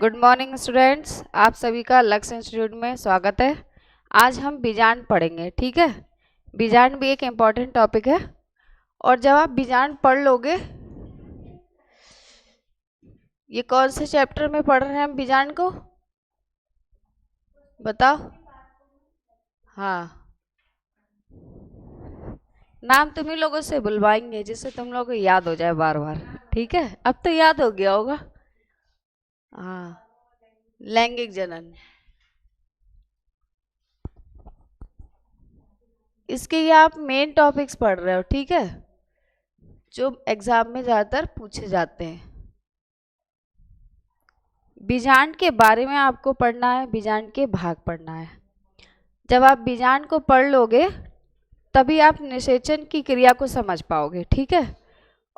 Good morning students, आप सभी का लक्ष्य इंस्टीट्यूट में स्वागत है। आज हम बीजांड पढ़ेंगे, ठीक है। बीजांड भी एक इम्पॉर्टेंट टॉपिक है और जब आप बीजांड पढ़ लोगे, ये कौन से चैप्टर में पढ़ रहे हैं हम बीजांड को बताओ। हाँ, नाम तुम ही लोगों से बुलवाएंगे जिससे तुम लोगों को याद हो जाए बार बार, ठीक है। अब तो याद हो गया होगा। हाँ, लैंगिक जनन, इसके ये आप मेन टॉपिक्स पढ़ रहे हो, ठीक है, जो एग्जाम में ज़्यादातर पूछे जाते हैं। बीजांड के बारे में आपको पढ़ना है, बीजांड के भाग पढ़ना है। जब आप बीजांड को पढ़ लोगे तभी आप निषेचन की क्रिया को समझ पाओगे, ठीक है।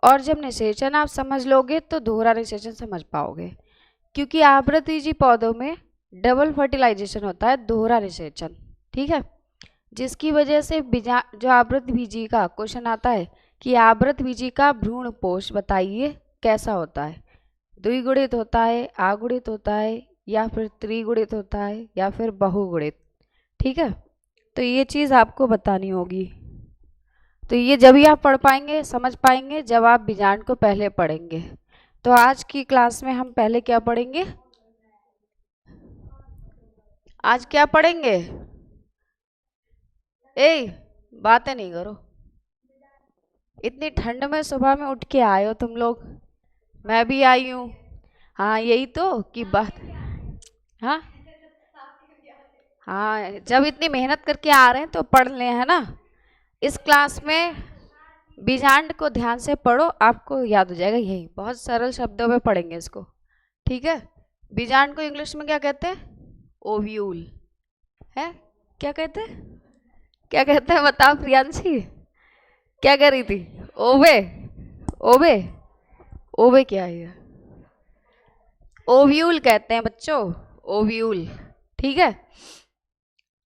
और जब निषेचन आप समझ लोगे तो दोहरा निषेचन समझ पाओगे, क्योंकि आवृतबीजी पौधों में डबल फर्टिलाइजेशन होता है, दोहरा निषेचन, ठीक है। जिसकी वजह से बीजा जो आवृतबीजी का क्वेश्चन आता है कि आवृतबीजी का भ्रूण पोष बताइए कैसा होता है, द्विगुणित होता है, आगुणित होता है, या फिर त्रिगुणित होता है, या फिर बहुगुणित, ठीक है। तो ये चीज़ आपको बतानी होगी। तो ये जब ही आप पढ़ पाएंगे, समझ पाएंगे, जब आप बीजांड को पहले पढ़ेंगे। तो आज की क्लास में हम पहले क्या पढ़ेंगे, आज क्या पढ़ेंगे? ए, बातें नहीं करो, इतनी ठंड में सुबह में उठ के आए हो तुम लोग, मैं भी आई हूँ। हाँ, यही तो की बात। हाँ हाँ, जब इतनी मेहनत करके आ रहे हैं तो पढ़ ले, है ना। इस क्लास में बीजांड को ध्यान से पढ़ो, आपको याद हो जाएगा। यही बहुत सरल शब्दों में पढ़ेंगे इसको, ठीक है। बीजांड को इंग्लिश में क्या कहते हैं? ओव्यूल है। क्या कहते हैं, क्या कहते हैं बताओ प्रियांशी, क्या कह रही थी? ओवे, ओवे, ओवे क्या है? ओव्यूल कहते हैं बच्चों, ओव्यूल, ठीक है।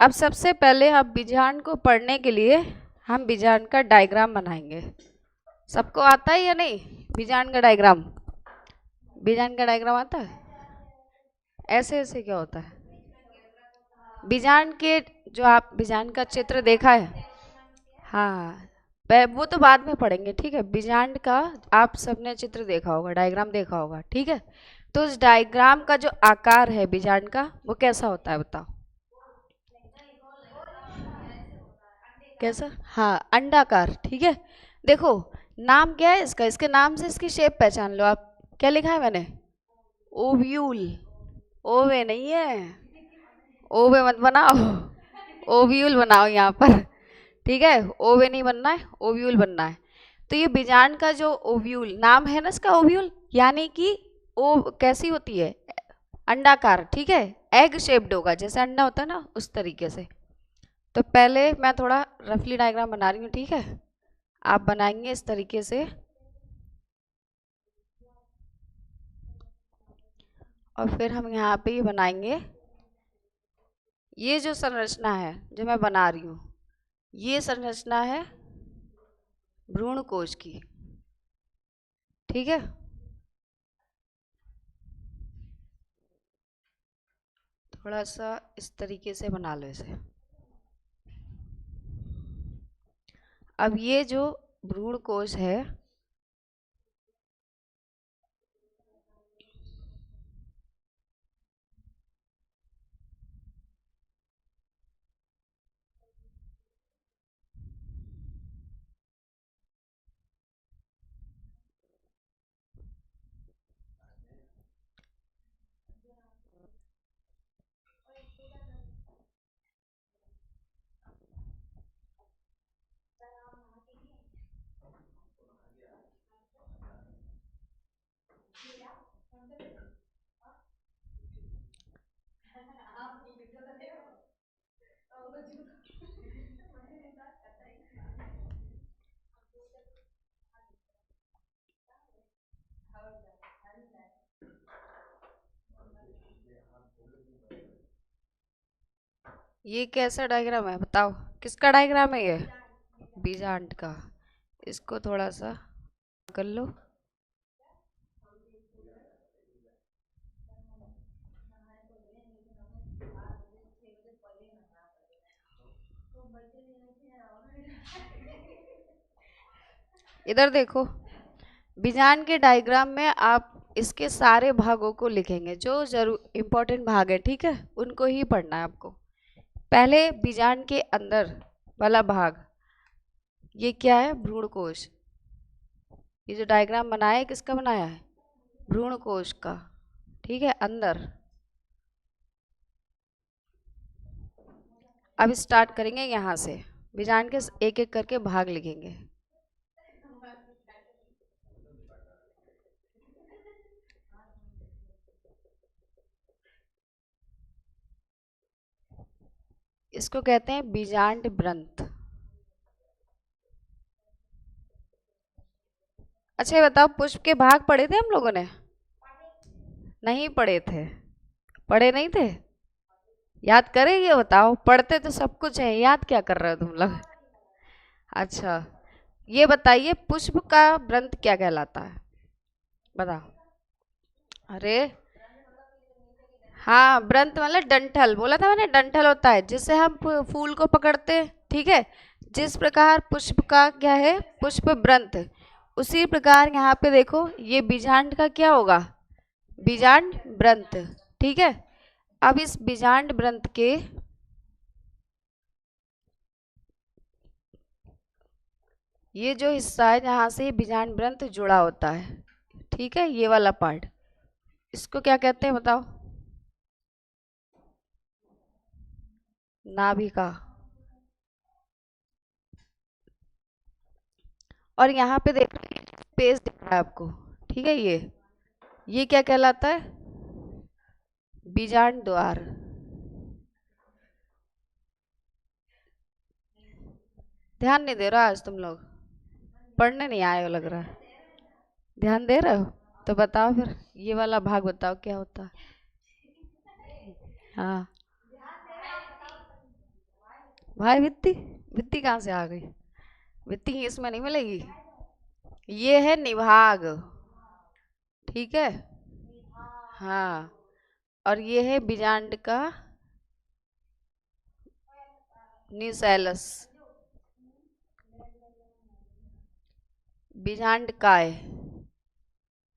अब सबसे पहले हम बीजांड को पढ़ने के लिए हम बीजांड का डायग्राम बनाएंगे। सबको आता है या नहीं बीजांड का डायग्राम? बीजांड का डायग्राम आता है? ऐसे ऐसे क्या होता है बीजांड के? जो आप बीजांड का चित्र देखा है, हाँ, वो तो बाद में पढ़ेंगे, ठीक है। बीजांड का आप सबने चित्र देखा होगा, डायग्राम देखा होगा, ठीक है। तो उस डायग्राम का जो आकार है बीजांड का, वो कैसा होता है बताओ? कैसा? हाँ, अंडाकार, ठीक है। देखो, नाम क्या है इसका, इसके नाम से इसकी शेप पहचान लो आप। क्या लिखा है मैंने? ओव्यूल, ओवे नहीं है, ओवे मत बनाओ, ओव्यूल बनाओ यहाँ पर, ठीक है। ओवे नहीं बनना है, ओव्यूल बनना है। तो ये बीजांड का जो ओव्यूल नाम है ना इसका, ओव्यूल यानी कि ओ कैसी होती है? अंडाकार, ठीक है। एग शेप्ड होगा, जैसे अंडा होता है ना उस तरीके से। तो पहले मैं थोड़ा रफली डायग्राम बना रही हूँ, ठीक है। आप बनाएंगे इस तरीके से, और फिर हम यहाँ पे ये बनाएंगे। ये जो संरचना है जो मैं बना रही हूँ, ये संरचना है भ्रूण कोश की, ठीक है। थोड़ा सा इस तरीके से बना लो इसे। अब ये जो भ्रूण कोश है, ये कैसा डायग्राम है बताओ? किसका डायग्राम है ये? बीजांड का। इसको थोड़ा सा कर लो। इधर देखो, बीजांड के डायग्राम में आप इसके सारे भागों को लिखेंगे, जो जरूर इंपॉर्टेंट भाग है, ठीक है, उनको ही पढ़ना है आपको। पहले बीजांड के अंदर वाला भाग, ये क्या है? भ्रूणकोश। ये जो डायग्राम बनाया है, किसका बनाया है? भ्रूणकोश का, ठीक है, अंदर। अब स्टार्ट करेंगे यहाँ से, बीजांड के एक एक करके भाग लिखेंगे। इसको कहते हैं बीजांड ग्रंथ। अच्छा ये बताओ, पुष्प के भाग पढ़े थे हम लोगों ने? नहीं पढ़े थे? पढ़े नहीं थे? याद करें? ये बताओ, पढ़ते तो सब कुछ है, याद क्या कर रहे हो तुम लोग? अच्छा, ये बताइए, पुष्प का व्रंत क्या कहलाता है? बताओ। अरे हाँ, व्रंत मतलब डंठल, बोला था मैंने, डंठल होता है जिससे हम फूल को पकड़ते हैं, ठीक है। जिस प्रकार पुष्प का क्या है? पुष्प व्रंत। उसी प्रकार यहाँ पे देखो, ये बीजांड का क्या होगा? बीजांड व्रंत, ठीक है। अब इस बीजांड व्रंत के ये जो हिस्सा है जहाँ से बीजांड व्रंत जुड़ा होता है, ठीक है, ये वाला पार्ट, इसको क्या कहते हैं बताओ? नाभिका। और यहाँ पे देखो, स्पेस दिख रहा है आपको, ठीक है, ये क्या कहलाता है? बीजांड द्वार। ध्यान नहीं दे रहा आज तुम लोग, पढ़ने नहीं आए हो लग रहा है। ध्यान दे रहे हो? तो बताओ फिर, ये वाला भाग बताओ क्या होता है? हाँ भाई, वित्ती, वित्ती कहाँ से आ गई? वित्ती इसमें नहीं मिलेगी। ये है निभाग, ठीक है। हाँ, और ये है बीजांड का न्यूसेलस। बीजांड काय,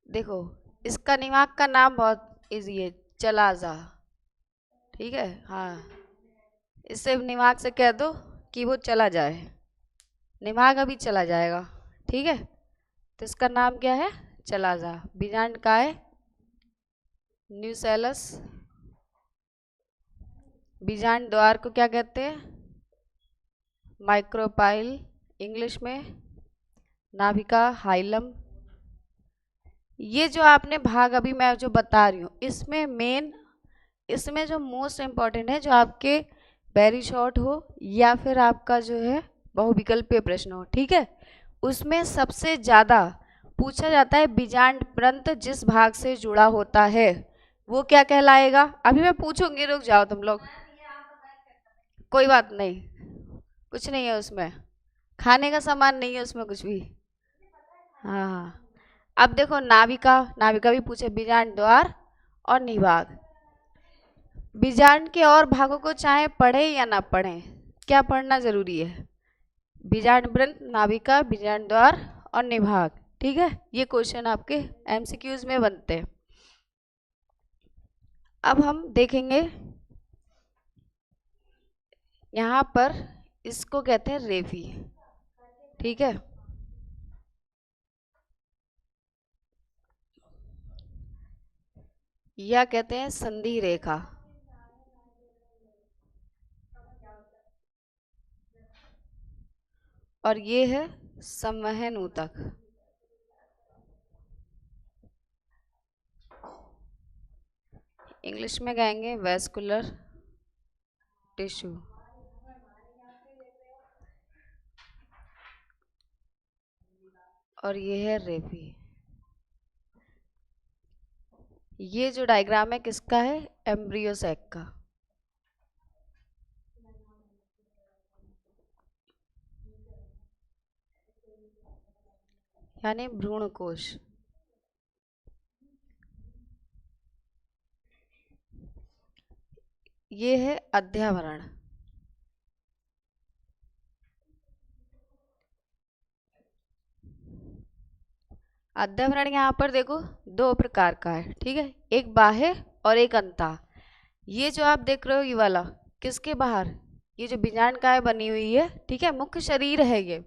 देखो, इसका निभाग का नाम बहुत इजी है, चलाजा, ठीक है। हाँ, इससे निभाग से कह दो कि वो चला जाए, निभाग अभी चला जाएगा, ठीक है। तो इसका नाम क्या है? चलाजा। बीजांड काय न्यूसेलस। बीजांड द्वार को क्या कहते हैं? माइक्रोपाइल, इंग्लिश में नाभिका, हाइलम। ये जो आपने भाग अभी मैं जो बता रही हूँ, इसमें मेन, इसमें जो मोस्ट इम्पॉर्टेंट है, जो आपके वेरी शॉर्ट हो या फिर आपका जो है बहुविकल्पीय प्रश्न हो, ठीक है, उसमें सबसे ज़्यादा पूछा जाता है बीजांड व्रंत जिस भाग से जुड़ा होता है वो क्या कहलाएगा? अभी मैं पूछूंगी, रुक जाओ तुम लोग, कोई बात नहीं, कुछ नहीं है उसमें, खाने का सामान नहीं है उसमें कुछ भी। हाँ हाँ, अब देखो, नाविका, नाविका भी पूछे, बीजांड द्वार और निभाग। बीजांड के और भागों को चाहे पढ़े या ना पढ़े, क्या पढ़ना जरूरी है? बीजांड व्रंत, नाभिका, बीजांड द्वार और निभाग, ठीक है। ये क्वेश्चन आपके एमसीक्यूज में बनते हैं। अब हम देखेंगे यहाँ पर, इसको कहते हैं रेफी, ठीक है। या कहते हैं संधि रेखा। और ये है संवहन ऊतक। इंग्लिश में कहेंगे वेस्कुलर टिश्यू। और ये है रेफी। ये जो डायग्राम है किसका है? एम्ब्रियो सैक का। यानी भ्रूण कोश। ये है अध्यावरण। अध्यवरण यहाँ पर देखो दो प्रकार का है, ठीक है, एक बाह्य और एक अंतः। ये जो आप देख रहे हो ये वाला किसके बाहर, ये जो बीजांडकाय बनी हुई है, ठीक है, मुख्य शरीर है ये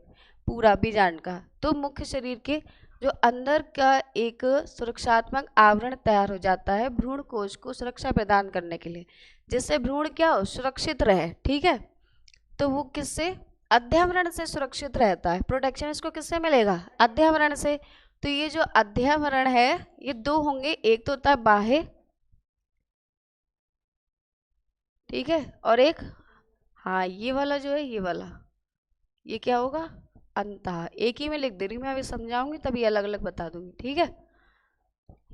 पूरा बीजांड का। तो मुख्य शरीर के जो अंदर का एक सुरक्षात्मक आवरण तैयार हो जाता है भ्रूण कोश को सुरक्षा प्रदान करने के लिए, जिससे भ्रूण क्या हो, सुरक्षित रहे, ठीक है। तो वो किससे, अध्यवरण से सुरक्षित रहता है, प्रोटेक्शन इसको किससे मिलेगा, अध्यवरण से। तो ये जो अध्यवरण है ये दो होंगे, एक तो होता है बाह्य, ठीक है, और एक, हाँ ये वाला जो है ये वाला, ये क्या होगा, अंतः। एक ही में लिख दे रही हूँ मैं, अभी समझाऊंगी तभी अलग अलग बता दूंगी, ठीक है।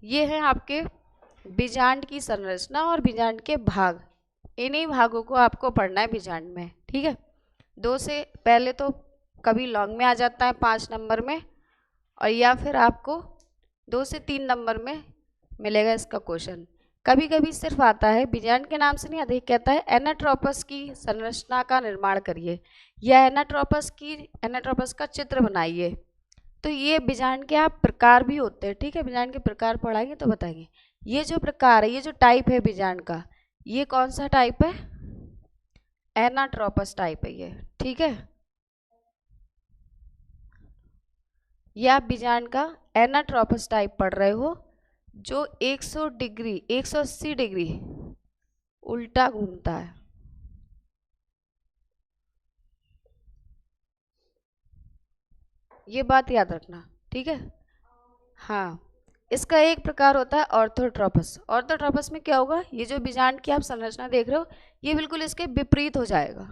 ये है आपके बीजांड की संरचना और बीजांड के भाग, इन्हीं भागों को आपको पढ़ना है बीजांड में, ठीक है। दो से पहले तो कभी लॉन्ग में आ जाता है 5 नंबर में, और या फिर आपको 2 से 3 नंबर में मिलेगा इसका क्वेश्चन। कभी कभी सिर्फ आता है बीजांड के नाम से नहीं, अधिक कहता है एनाट्रोपस की संरचना का निर्माण करिए, या एनाट्रोपस का चित्र बनाइए। तो ये बीजांड के आप प्रकार भी होते हैं, ठीक है, बीजांड के प्रकार पढ़ाएंगे तो बताएंगे। ये जो प्रकार है, ये जो टाइप है बीजांड का, ये कौन सा टाइप है, एनाट्रोपस टाइप है ये, ठीक है। ये आप बीजांड का एनाट्रोपस टाइप पढ़ रहे हो, जो 100 डिग्री 180 डिग्री उल्टा घूमता है। ये बात याद रखना, ठीक है। हाँ, इसका एक प्रकार होता है ऑर्थोट्रोपस। ऑर्थोट्रोपस में क्या होगा, ये जो बीजांड की आप संरचना देख रहे हो ये बिल्कुल इसके विपरीत हो जाएगा,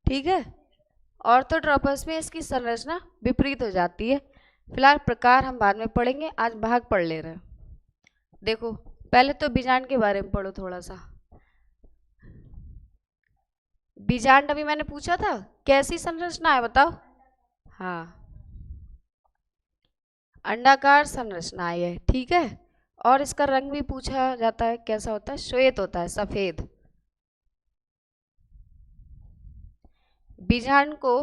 ठीक है। ऑर्थोट्रोपस में इसकी संरचना विपरीत हो जाती है। फिलहाल प्रकार हम बाद में पढ़ेंगे, आज भाग पढ़ ले रहे हैं। देखो पहले तो बीजांड के बारे में पढ़ो थोड़ा सा। बीजांड अभी मैंने पूछा था कैसी संरचना है बताओ, हाँ अंडाकार संरचना है, ठीक है। और इसका रंग भी पूछा जाता है, कैसा होता है, श्वेत होता है, सफेद। बीजांड को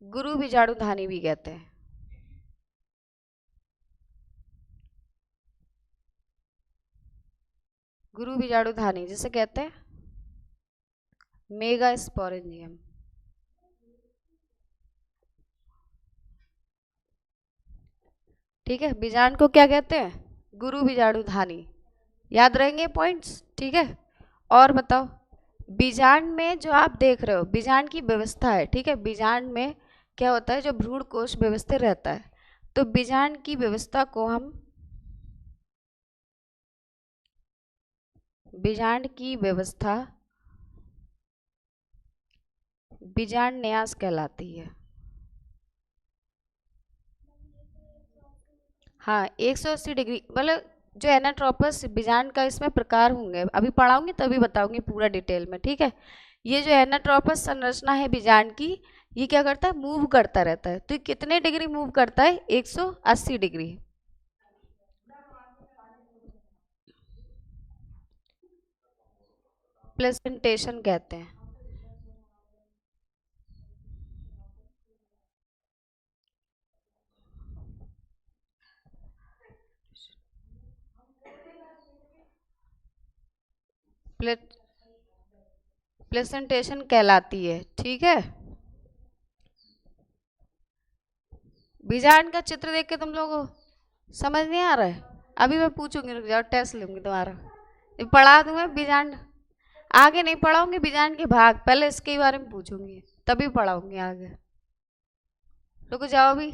गुरु बीजाणुधानी भी कहते हैं। गुरु बीजाणुधानी जिसे कहते हैं मेगा स्पोरेंजियम, ठीक है। बीजांड को क्या कहते हैं, गुरु बीजाणुधानी, याद रहेंगे पॉइंट्स, ठीक है। और बताओ बीजांड में जो आप देख रहे हो बीजांड की व्यवस्था है, ठीक है। बीजांड में क्या होता है, जो भ्रूण कोश व्यवस्थित रहता है, तो बीजांड की व्यवस्था को हम, बीजांड की व्यवस्था बीजांड न्यास कहलाती है। हाँ 180 डिग्री, मतलब जो एनाट्रोपस बीजांड का इसमें प्रकार होंगे, अभी पढ़ाऊंगी तभी बताऊंगी पूरा डिटेल में, ठीक है। ये जो एनाट्रोपस संरचना है बीजांड की, ये क्या करता है, मूव करता रहता है। तो ये कितने डिग्री मूव करता है, 180 डिग्री। प्लेसेंटेशन कहते हैं। प्लेसेंटेशन कहलाती है, ठीक है। बीजांड का चित्र देख के तुम लोगों को समझ नहीं आ रहा है, अभी मैं पूछूंगी, रुक जाओ टेस्ट लूंगी तुम्हारा, ये पढ़ा दूंगा बीजांड, आगे नहीं पढ़ाऊंगी बीजांड के भाग, पहले इसके बारे में पूछूंगी तभी पढ़ाऊंगी आगे, रुको जाओ अभी।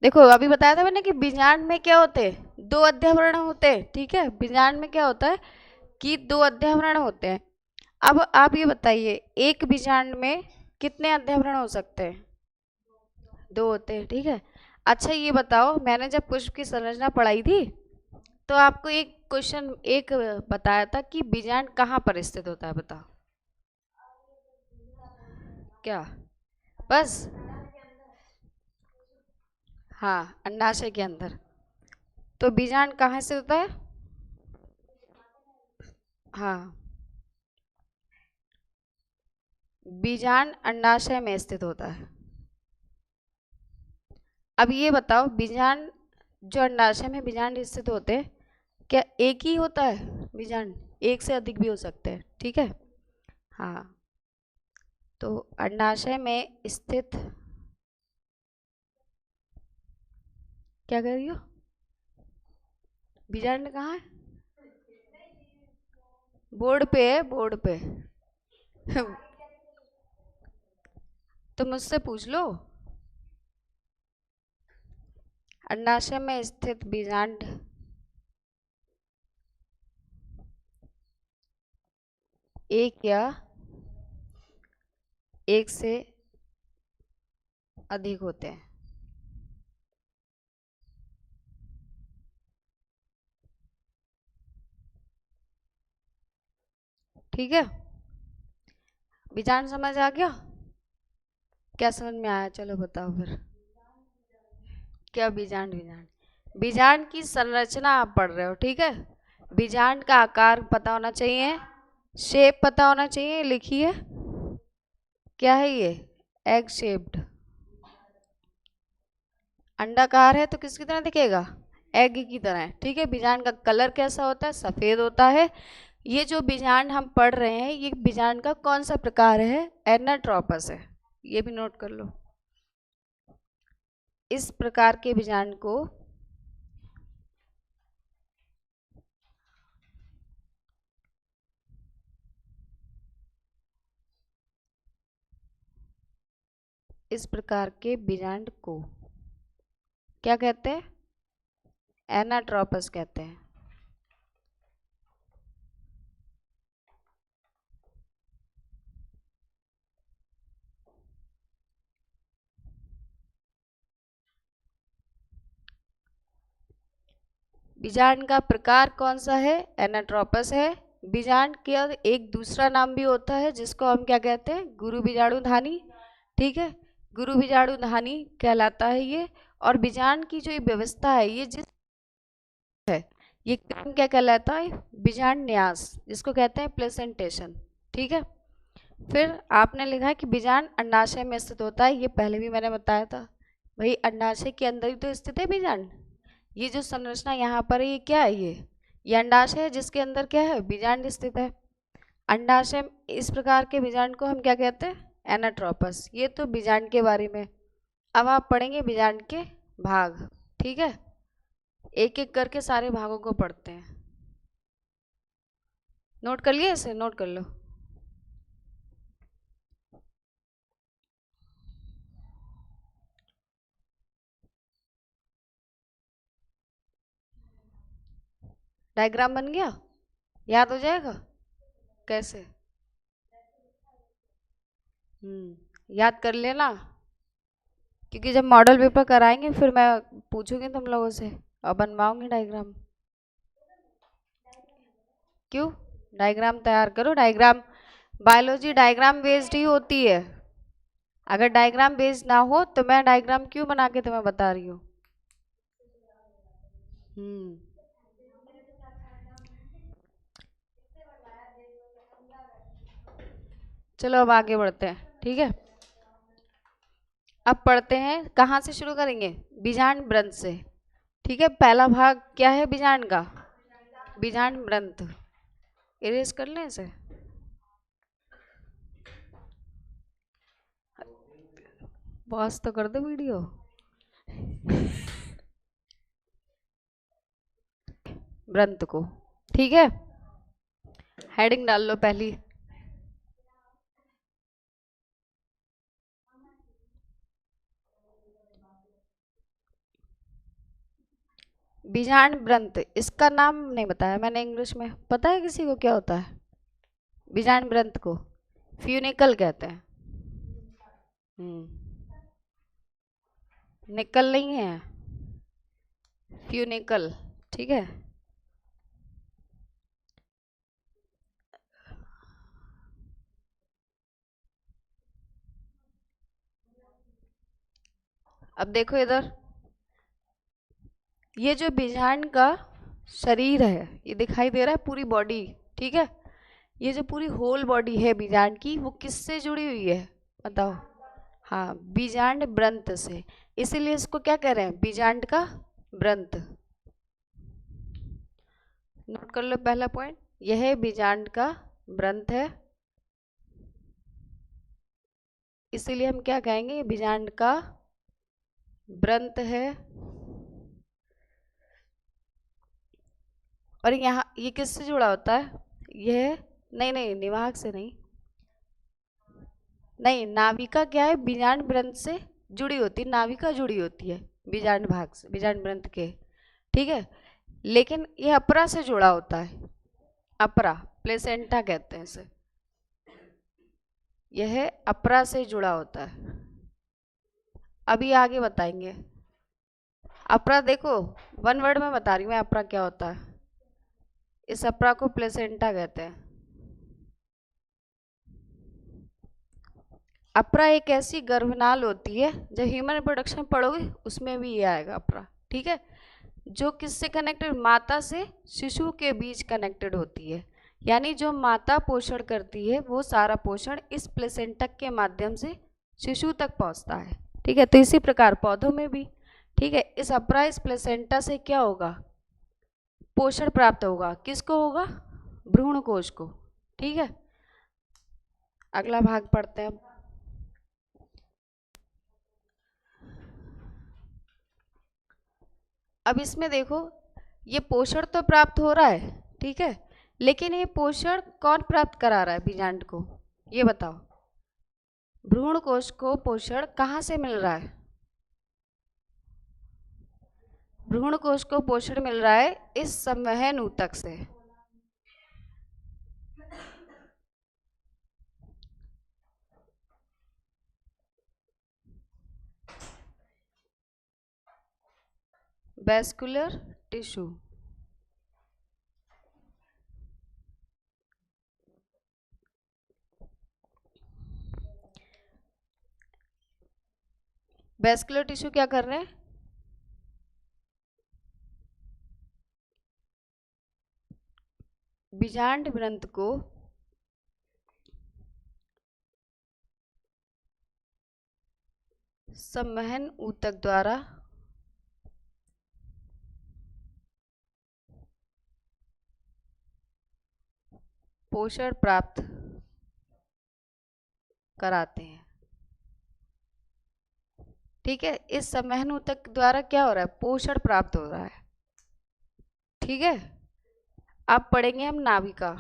देखो अभी बताया था मैंने कि बीजांड में क्या होते हैं, 2 अध्यवरण होते हैं, ठीक है। बीजांड में क्या होता है कि 2 अध्यवरण होते हैं। अब आप ये बताइए एक बीजांड में कितने अध्यवरण हो सकते हैं, 2 होते हैं, ठीक है। अच्छा ये बताओ, मैंने जब पुष्प की संरचना पढ़ाई थी तो आपको एक क्वेश्चन एक बताया था कि बीजांड कहाँ पर स्थित होता है, बताओ क्या, बस, हाँ अंडाशय के अंदर। तो बीजांड कहाँ से होता है, हाँ बीजांड अंडाशय में स्थित होता है। अब ये बताओ, बीजांड जो अंडाशय में बीजांड स्थित होते हैं, क्या एक ही होता है बीजांड? एक से अधिक भी हो सकते हैं, ठीक है। हाँ, तो अंडाशय में स्थित, क्या कह रही हो? बीजांड कहाँ है? बोर्ड पे है, बोर्ड पे। तो मुझसे पूछ लो। अंडाशय में स्थित बीजांड एक या एक से अधिक होते हैं। ठीक है, बीजांड समझ आ गया? क्या समझ में आया? चलो बताओ फिर। क्या बीजांड? बीजांड बीजांड की संरचना आप पढ़ रहे हो, ठीक है। बीजांड का आकार पता होना चाहिए, शेप पता होना चाहिए। लिखिए, क्या है ये? Egg shaped. अंडाकार है तो किसकी तरह दिखेगा? एग की तरह, ठीक है। बीजांड का कलर कैसा होता है? सफेद होता है। ये जो बीजांड हम पढ़ रहे हैं, ये बीजांड का कौन सा प्रकार है? एनाट्रोपस है। ये भी नोट कर लो। इस प्रकार के बीजांड को क्या कहते हैं? एनाट्रोपस कहते हैं। बीजांड का प्रकार कौन सा है? एनाट्रोपस है। बीजांड का एक दूसरा नाम भी होता है जिसको हम क्या कहते हैं? गुरु बीजाणुधानी, ठीक है। गुरु बीजाणुधानी कहलाता है ये। और बीजांड की जो ये व्यवस्था है, ये जिस है, ये क्रम क्या कहलाता है? बीजांड न्यास, जिसको कहते हैं प्लेसेंटेशन, ठीक है। फिर आपने लिखा है कि बीजांड अंडाशय में स्थित होता है। ये पहले भी मैंने बताया था भाई, अंडाशय के अंदर ही तो स्थित है बीजांड। ये जो संरचना यहाँ पर है, ये क्या है? ये अंडाशय है जिसके अंदर क्या है? बीजांड स्थित है। अंडाशय, इस प्रकार के बीजांड को हम क्या कहते हैं? एनाट्रोपस। ये तो बीजांड के बारे में। अब आप पढ़ेंगे बीजांड के भाग, ठीक है। एक एक करके सारे भागों को पढ़ते हैं। नोट कर लिए? इसे नोट कर लो। डायग्राम बन गया? याद हो जाएगा? कैसे? याद कर लेना, क्योंकि जब मॉडल पेपर कराएंगे फिर मैं पूछूंगी तुम लोगों से और बनवाऊंगी डायग्राम। क्यों? डायग्राम तैयार करो। डायग्राम, बायोलॉजी डायग्राम बेस्ड ही होती है। अगर डायग्राम बेस्ड ना हो तो मैं डायग्राम क्यों बना के तुम्हें बता रही हूँ? चलो अब आगे बढ़ते हैं, ठीक है। अब पढ़ते हैं, कहाँ से शुरू करेंगे? बीजांड ग्रंथ से, ठीक है। पहला भाग क्या है बीजांड का? बीजांड ग्रंथ। इरेज कर लें इसे। पॉज तो कर दो वीडियो। ग्रंथ को, ठीक है। हेडिंग डाल लो पहली। बीजांड ग्रंथ, इसका नाम नहीं बताया मैंने इंग्लिश में। पता है किसी को क्या होता है? बीजांड ग्रंथ को फ्यूनिकल कहते हैं। निकल नहीं है, फ्यूनिकल, ठीक है। अब देखो इधर, ये जो बीजांड का शरीर है, ये दिखाई दे रहा है पूरी बॉडी, ठीक है। ये जो पूरी होल बॉडी है बीजांड की वो किससे जुड़ी हुई है बताओ। हाँ, बीजांड ब्रंत से, इसीलिए इसको क्या कह रहे हैं, बीजांड का ब्रंत। नोट कर लो पहला पॉइंट, यह बीजांड का ब्रंत है, इसीलिए हम क्या कहेंगे, बीजांड का ब्रंत है। और यहाँ ये किससे जुड़ा होता है, यह नहीं नहीं निवाहक से नहीं, नहीं नाभिका क्या है, बीजांड ब्रंत से जुड़ी होती है, नाभिका जुड़ी होती है बीजांड भाग से, बीजांड ब्रंत के, ठीक है। लेकिन ये अपरा से जुड़ा होता है, अपरा प्लेसेंटा कहते हैं इसे, यह अपरा से जुड़ा होता है। अभी आगे बताएंगे। अपरा देखो, वन वर्ड में बता रही हूँ मैं अपरा क्या होता है। इस अपरा को प्लेसेंटा कहते हैं। अपरा एक ऐसी गर्भनाल होती है, जब ह्यूमन रिप्रोडक्शन पढ़ोगे उसमें भी ये आएगा अपरा, ठीक है, जो किससे कनेक्टेड, माता से शिशु के बीच कनेक्टेड होती है। यानी जो माता पोषण करती है वो सारा पोषण इस प्लेसेंटा के माध्यम से शिशु तक पहुंचता है, ठीक है। तो इसी प्रकार पौधों में भी, ठीक है, इस अपरा इस प्लेसेंटा से क्या होगा, पोषण प्राप्त होगा, किसको होगा, भ्रूण कोश को, ठीक है। अगला भाग पढ़ते हैं। अब इसमें देखो, ये पोषण तो प्राप्त हो रहा है, ठीक है, लेकिन ये पोषण कौन प्राप्त करा रहा है बीजांड को, ये बताओ। भ्रूण कोश को पोषण कहाँ से मिल रहा है, भ्रूण कोश को पोषण मिल रहा है इस संवहन ऊतक से, वैस्कुलर टिश्यू। वैस्कुलर टिश्यू क्या कर रहे हैं, बीजांड ग्रंथ को संवहन ऊतक द्वारा पोषण प्राप्त कराते हैं, ठीक है। इस संवहन ऊतक द्वारा क्या हो रहा है, पोषण प्राप्त हो रहा है, ठीक है। अब पढ़ेंगे हम नाभिका।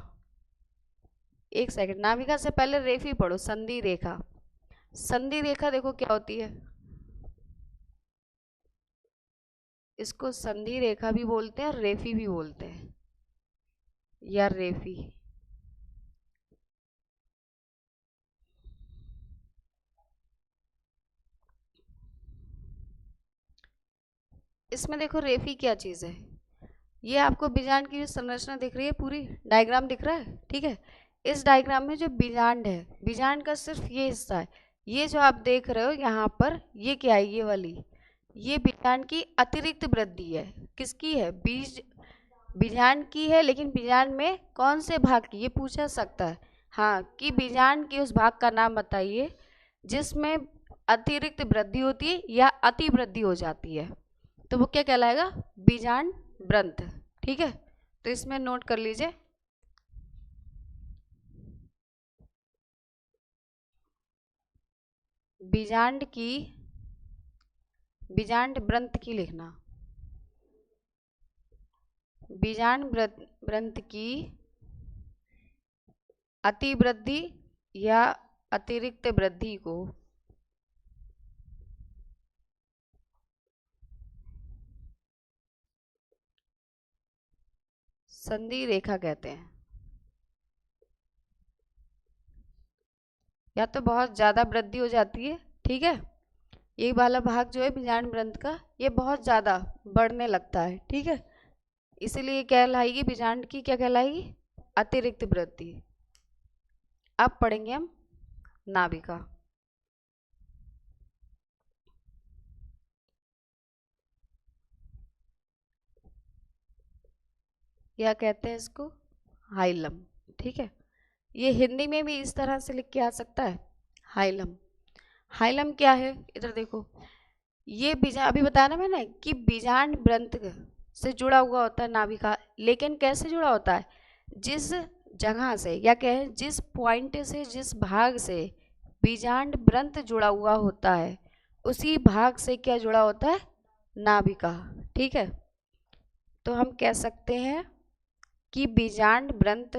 एक सेकंड, नाभिका से पहले रेफी पढ़ो, संधि रेखा। संधि रेखा देखो क्या होती है, इसको संधि रेखा भी बोलते हैं और रेफी भी बोलते हैं, या रेफी। इसमें देखो रेफी क्या चीज है, ये आपको बीजांड की जो संरचना दिख रही है, पूरी डायग्राम दिख रहा है, ठीक है। इस डायग्राम में जो बीजांड है, बीजांड का सिर्फ ये हिस्सा है, ये जो आप देख रहे हो यहाँ पर, ये क्या है, ये वाली, ये बीजांड की अतिरिक्त वृद्धि है, किसकी है, बीजांड की है, लेकिन बीजांड में कौन से भाग की, ये पूछा सकता है, हाँ, कि बीजांड के उस भाग का नाम बताइए जिसमें अतिरिक्त वृद्धि होती है या अति वृद्धि हो जाती है, तो वो क्या कहलाएगा, बीजांड ब्रंथ, ठीक है। तो इसमें नोट कर लीजिए, बीजांड ब्रंथ की लिखना, बीजांड ब्रंथ की अति वृद्धि या अतिरिक्त वृद्धि को संधि रेखा कहते हैं। या तो बहुत ज्यादा वृद्धि हो जाती है, ठीक है, ये वाला भाग जो है बीजांड ब्रंथ का, ये बहुत ज्यादा बढ़ने लगता है, ठीक है, इसीलिए कहलाएगी बीजांड की, क्या कहलाएगी, अतिरिक्त वृद्धि। अब पढ़ेंगे हम नाभिका। या कहते हैं इसको हाइलम, ठीक है। ये हिंदी में भी इस तरह से लिख के आ सकता है, हाइलम। हाइलम क्या है, इधर देखो, ये बीजा अभी बताया ना मैंने कि बीजांड ग्रंथ से जुड़ा हुआ होता है नाभिका, लेकिन कैसे जुड़ा होता है, जिस जगह से या कहें जिस पॉइंट से, जिस भाग से बीजांड ग्रंथ जुड़ा हुआ होता है, उसी भाग से क्या जुड़ा होता है, नाभिका। ठीक है, तो हम कह सकते हैं कि बीजांड ग्रंथ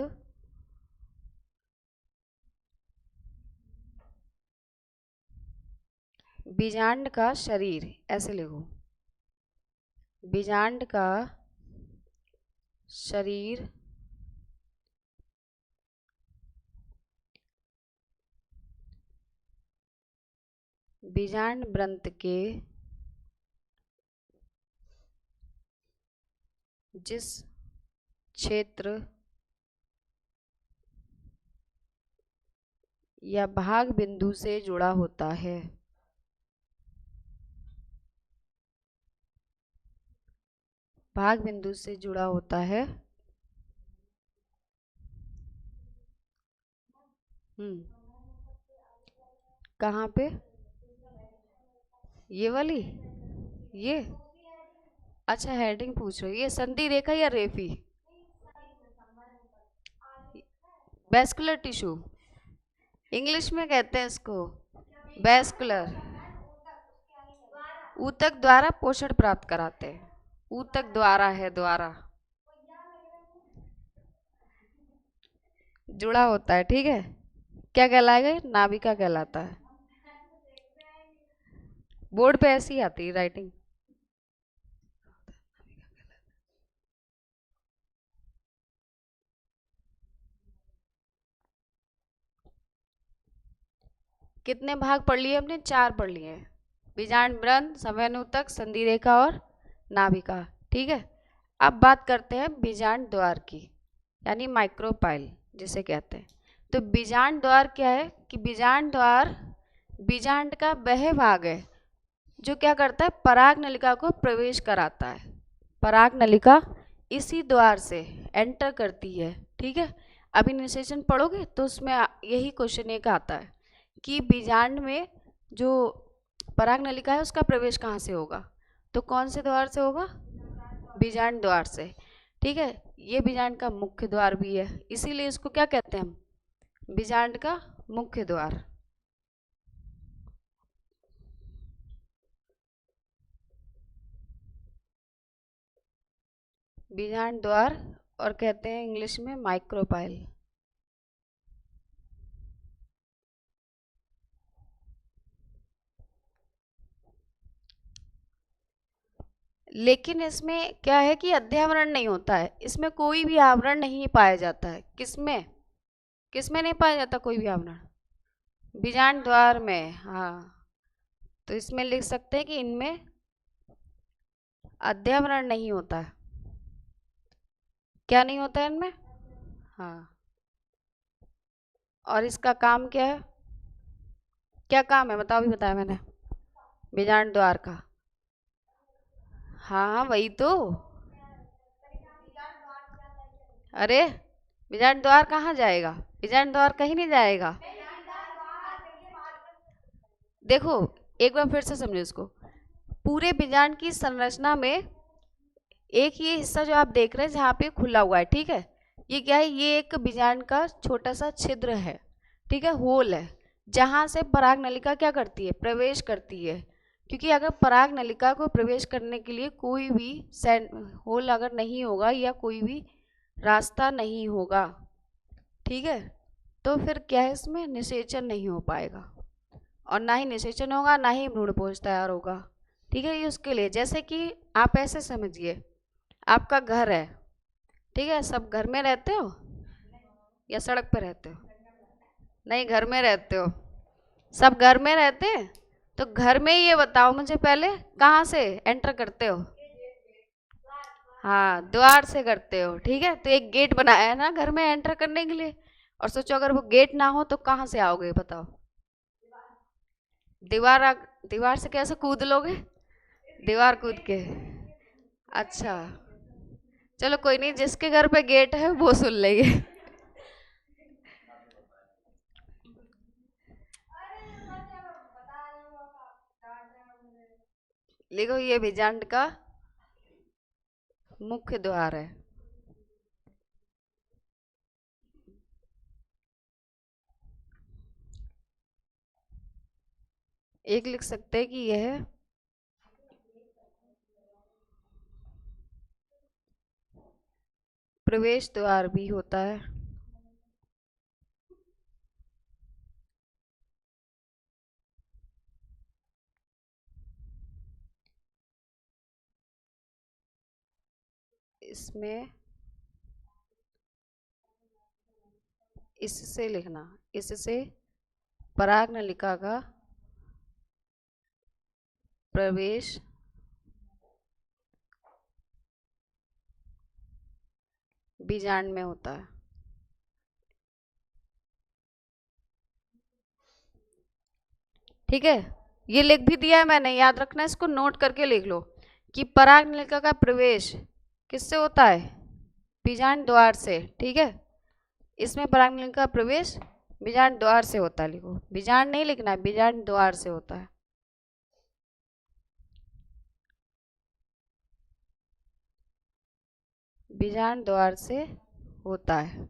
बीजांड का शरीर, ऐसे लिखो, बीजांड का शरीर बीजांड ग्रंथ के जिस क्षेत्र या भाग बिंदु से जुड़ा होता है, भाग बिंदु से जुड़ा होता है, कहाँ पे, ये वाली, ये, अच्छा हेडिंग पूछ रहे हो, ये संधि रेखा या रेफी, वेस्कुलर टिश्यू, इंग्लिश में कहते हैं इसको वेस्कुलर, ऊतक द्वारा पोषण प्राप्त कराते हैं, ऊतक द्वारा है, द्वारा जुड़ा होता है। ठीक है, क्या कहलाएगा, नाभिका कहलाता है। बोर्ड पे ऐसी आती है राइटिंग। कितने भाग पढ़ लिए हमने, 4 पढ़ लिए हैं, बीजांड ग्रंथ, समन्वयक, संधि रेखा और नाभिका। ठीक है, अब बात करते हैं बीजांड द्वार की, यानी माइक्रोपाइल जिसे कहते हैं। तो बीजांड द्वार क्या है कि बीजांड द्वार बीजांड का वह भाग है जो क्या करता है, पराग नलिका को प्रवेश कराता है, पराग नलिका इसी द्वार से एंटर करती है। ठीक है, अभी निषेचन पढ़ोगे तो उसमें यही क्वेश्चन एक आता है कि बीजांड में जो पराग नलिका है उसका प्रवेश कहाँ से होगा, तो कौन से द्वार से होगा, बीजांड द्वार से। ठीक है, ये बीजांड का मुख्य द्वार भी है, इसीलिए इसको क्या कहते हैं हम, बीजांड का मुख्य द्वार। बीजांड द्वार, और कहते हैं इंग्लिश में माइक्रोपाइल। लेकिन इसमें क्या है कि अध्यावरण नहीं होता है, इसमें कोई भी आवरण नहीं पाया जाता है, किसमें, किसमें नहीं पाया जाता कोई भी आवरण, बीजांड द्वार में। हाँ, तो इसमें लिख सकते हैं कि इनमें अध्यावरण नहीं होता है, क्या नहीं होता है इनमें, हाँ। और इसका काम क्या है, क्या काम है बताओ, भी बताया मैंने, बीजांड द्वार का, हाँ वही तो, अरे बीजांड द्वार कहाँ जाएगा, बीजांड द्वार कहीं नहीं जाएगा। देखो एक बार फिर से समझो इसको, पूरे बीजांड की संरचना में एक ये हिस्सा जो आप देख रहे हैं जहाँ पे खुला हुआ है, ठीक है, ये क्या है, ये एक बीजांड का छोटा सा छिद्र है, ठीक है, होल है, जहाँ से पराग नलिका क्या करती है, प्रवेश करती है। क्योंकि अगर पराग नलिका को प्रवेश करने के लिए कोई भी होल अगर नहीं होगा या कोई भी रास्ता नहीं होगा, ठीक है, तो फिर क्या है, इसमें निषेचन नहीं हो पाएगा, और ना ही निषेचन होगा ना ही भ्रूणपोष तैयार होगा। ठीक है, ये उसके लिए, जैसे कि आप ऐसे समझिए, आपका घर है, ठीक है, सब घर में रहते हो या सड़क पे रहते हो, नहीं घर में रहते हो, सब घर में रहते हैं, तो घर में ये बताओ मुझे पहले कहाँ से एंटर करते हो, हाँ द्वार से करते हो। ठीक है, तो एक गेट बनाया है ना घर में एंटर करने के लिए, और सोचो अगर वो गेट ना हो तो कहाँ से आओगे बताओ, दीवार दीवार से कैसे कूद लोगे, दीवार कूद के, अच्छा चलो कोई नहीं, जिसके घर पे गेट है वो सुन लेंगे। लिखो, ये बीजांड का मुख्य द्वार है। एक लिख सकते हैं कि यह प्रवेश द्वार भी होता है। इसमें इससे लिखना, इससे पराग नलिका का प्रवेश बीजांड में होता है। ठीक है, ये लिख भी दिया है मैंने, याद रखना, इसको नोट करके लिख लो कि पराग नलिका का प्रवेश किससे होता है? बीजांड द्वार से। ठीक है, इसमें पराग नलिका का प्रवेश बीजांड द्वार से होता है। लिखो, बीजांड नहीं लिखना है, बीजांड द्वार से होता है। बीजांड द्वार से होता है।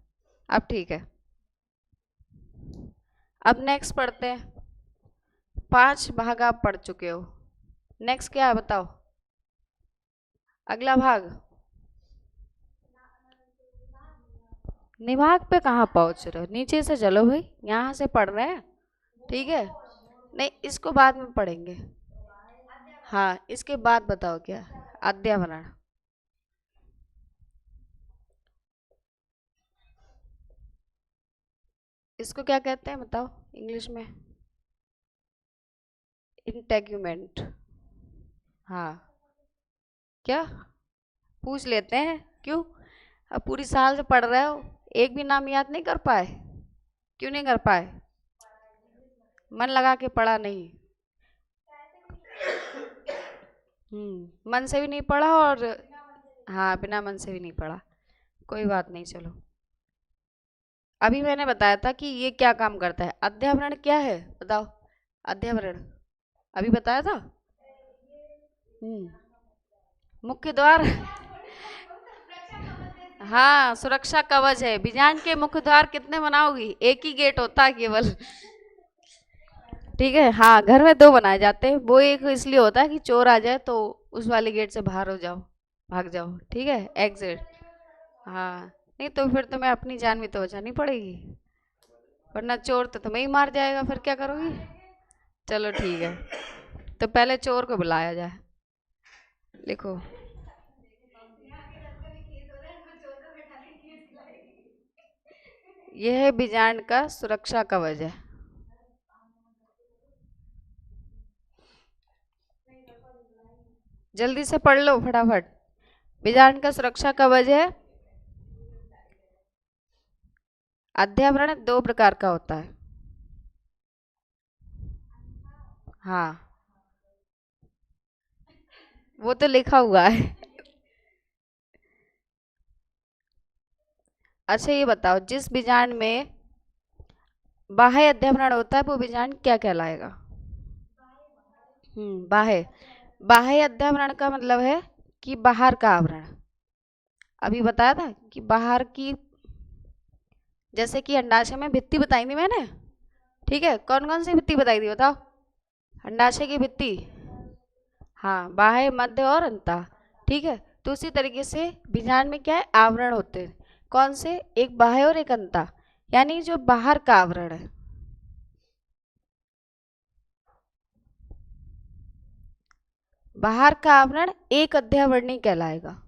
अब ठीक है, अब नेक्स्ट पढ़ते हैं। 5 भाग आप पढ़ चुके हो, नेक्स्ट क्या है बताओ? अगला भाग निभाग पे कहाँ पहुंच रहे हो? नीचे से चलो भाई, यहाँ से पढ़ रहे हैं। ठीक है, नहीं इसको बाद में पढ़ेंगे। हाँ, इसके बाद बताओ क्या? अध्यावरण। इसको क्या कहते हैं बताओ इंग्लिश में? इंटेग्यूमेंट। हाँ, क्या पूछ लेते हैं? क्यों? अब पूरी साल से पढ़ रहे हो, एक भी नाम याद नहीं कर पाए? क्यों नहीं कर पाए? मन लगा के पढ़ा नहीं। मन से भी नहीं पढ़ा, और हाँ बिना मन से भी नहीं पढ़ा। कोई बात नहीं, चलो। अभी मैंने बताया था कि ये क्या काम करता है। अध्यावरण क्या है बताओ? अध्यावरण अभी बताया था। मुख्य द्वार। हाँ, सुरक्षा कवच है। बीजांड के मुख्य द्वार कितने बनाओगी? एक ही गेट होता है केवल। ठीक है, हाँ घर में 2 बनाए जाते हैं। वो एक इसलिए होता है कि चोर आ जाए तो उस वाले गेट से बाहर हो जाओ, भाग जाओ। ठीक है, एग्जिट। हाँ, नहीं तो फिर तुम्हें अपनी जान भी तो बचानी पड़ेगी, वरना चोर तो तुम्हें ही मार जाएगा, फिर क्या करोगी? चलो ठीक है, तो पहले चोर को बुलाया जाए। लिखो, यह बीजांड का सुरक्षा कवच है। जल्दी से पढ़ लो फटाफट। बीजांड का सुरक्षा कवच है। अध्यावरण 2 प्रकार का होता है। हाँ, वो तो लिखा हुआ है। अच्छा ये बताओ, जिस बीजांड में बाह्य अध्यावरण होता है वो बीजांड क्या कहलाएगा? बाह्य। बाह्य अध्यावरण का मतलब है कि बाहर का आवरण। अभी बताया था कि बाहर की, जैसे कि अंडाशय में भित्ति बताई थी मैंने। ठीक है, कौन कौन सी भित्ति बताई थी बताओ? अंडाशय की भित्ति, हाँ बाह्य, मध्य और अंतः। ठीक है, तो उसी तरीके से बीजांड में क्या है? आवरण होते हैं। कौन से? एक बाह्य और एक अंतः, यानी जो बाहर का आवरण है। बाहर का आवरण एक अध्यावरणी कहलाएगा।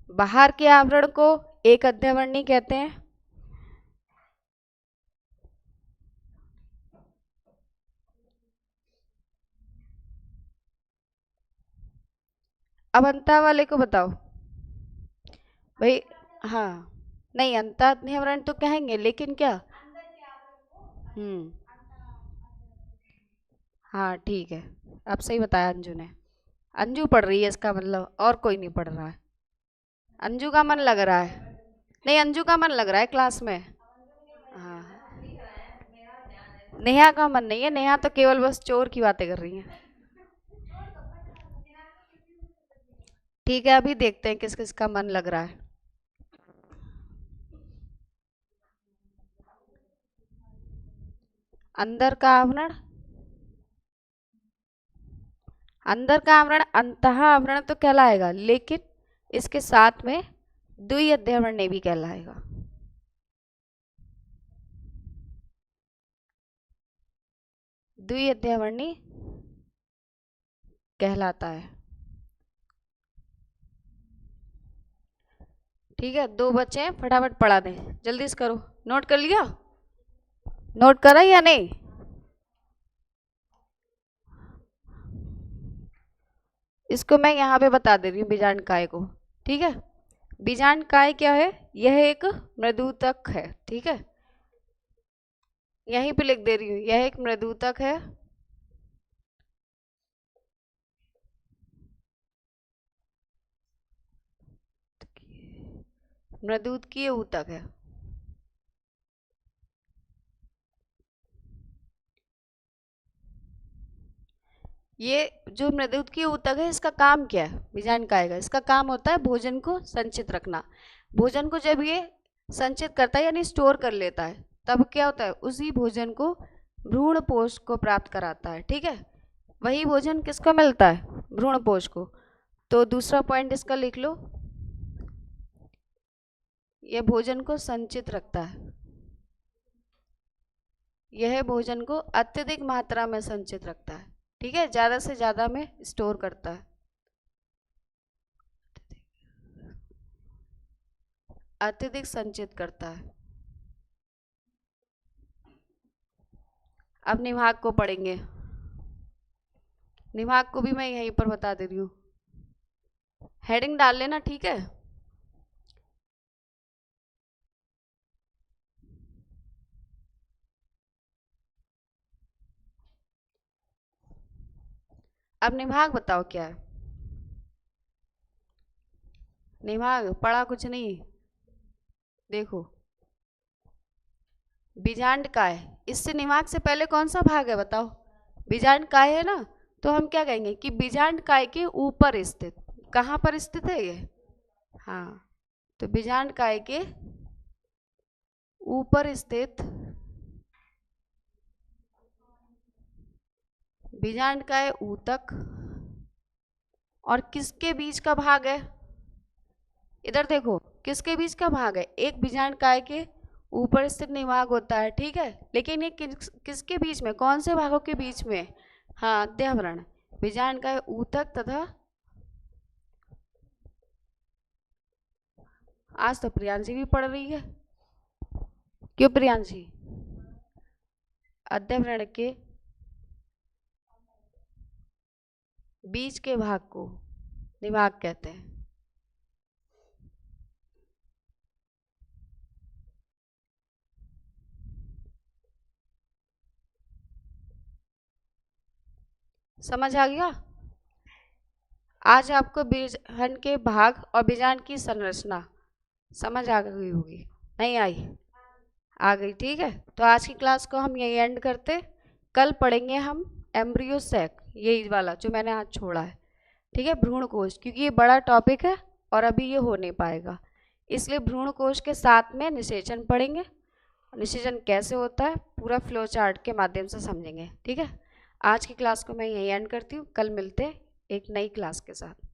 बाहर के आवरण को एक अध्यावरणी कहते हैं। अब अंतः वाले को बताओ भाई। हाँ, नहीं अंतः अध्यावरण तो कहेंगे, लेकिन क्या? हम्म, हाँ ठीक है, अब सही बताया अंजू ने। अंजू पढ़ रही है इसका मतलब, और कोई नहीं पढ़ रहा है। अंजू का मन लग रहा है। नहीं, अंजू का मन लग रहा है क्लास में। हाँ, नेहा का मन नहीं है, नेहा तो केवल बस चोर की बातें कर रही है। ठीक है, अभी देखते हैं किस किस का मन लग रहा है। अंदर का आवरण, अंदर का आवरण अंतः आवरण तो कहलाएगा, लेकिन इसके साथ में द्विअध्यावरणी भी कहलाएगा। द्विअध्यावरणी कहलाता है। ठीक है, 2 बच्चे हैं, फटाफट पढ़ा दें, जल्दी से करो। नोट कर लिया? नोट करा या नहीं? इसको मैं यहाँ पे बता दे रही हूँ बीजांड काय को। ठीक है, बीजांड काय क्या है? यह एक मृदुतक है। ठीक है, यहीं पे लिख दे रही हूँ, यह एक मृदुतक है। मृदुतकीय ऊतक है। ये जो मृदुतकीय ऊतक है, इसका काम क्या है? बीजांड काय का इसका काम होता है भोजन को संचित रखना। भोजन को जब ये संचित करता है यानी स्टोर कर लेता है, तब क्या होता है? उसी भोजन को भ्रूणपोष को प्राप्त कराता है। ठीक है, वही भोजन किसको मिलता है? भ्रूणपोष को। तो दूसरा पॉइंट इसका लिख लो, यह भोजन को संचित रखता है। यह भोजन को अत्यधिक मात्रा में संचित रखता है। ठीक है, ज़्यादा से ज़्यादा में स्टोर करता है, अत्यधिक संचित करता है। अब निभाग को पढ़ेंगे। निभाग को भी मैं यहीं पर बता दे रही हूँ, हेडिंग डाल लेना। ठीक है, अब निभाग बताओ क्या है? निभाग पढ़ा कुछ नहीं? देखो, बीजांड काय, इससे निभाग से पहले कौन सा भाग है बताओ? बीजांड काय है ना, तो हम क्या कहेंगे कि बीजांड काय के ऊपर स्थित। कहाँ पर स्थित है ये? हाँ, तो बीजांड काय के ऊपर स्थित बीजांड काय ऊतक, और किसके बीच का भाग है? इधर देखो, किसके बीच का भाग है? एक बीजांड काय के ऊपर स्थित निभाग होता है। ठीक है, लेकिन ये किसके बीच में, कौन से भागों के बीच में? हाँ, अध्यावरण, बीजांड काय ऊतक तथा, आज तो प्रियांशी भी पढ़ रही है। क्यों प्रियांशी? अध्यावरण के बीच के भाग को निभाग कहते हैं। समझ आ गया? आज आपको बीजांड के भाग और बीजांड की संरचना समझ आ गई होगी, नहीं आई? आ गई। ठीक है, तो आज की क्लास को हम यही एंड करते। कल पढ़ेंगे हम एम्ब्रियो सैक, यही वाला जो मैंने आज छोड़ा है। ठीक है, भ्रूण कोश, क्योंकि ये बड़ा टॉपिक है और अभी ये हो नहीं पाएगा, इसलिए भ्रूण कोश के साथ में निषेचन पढ़ेंगे। निषेचन कैसे होता है पूरा फ्लो चार्ट के माध्यम से समझेंगे। ठीक है, आज की क्लास को मैं यही एंड करती हूँ, कल मिलते हैं एक नई क्लास के साथ।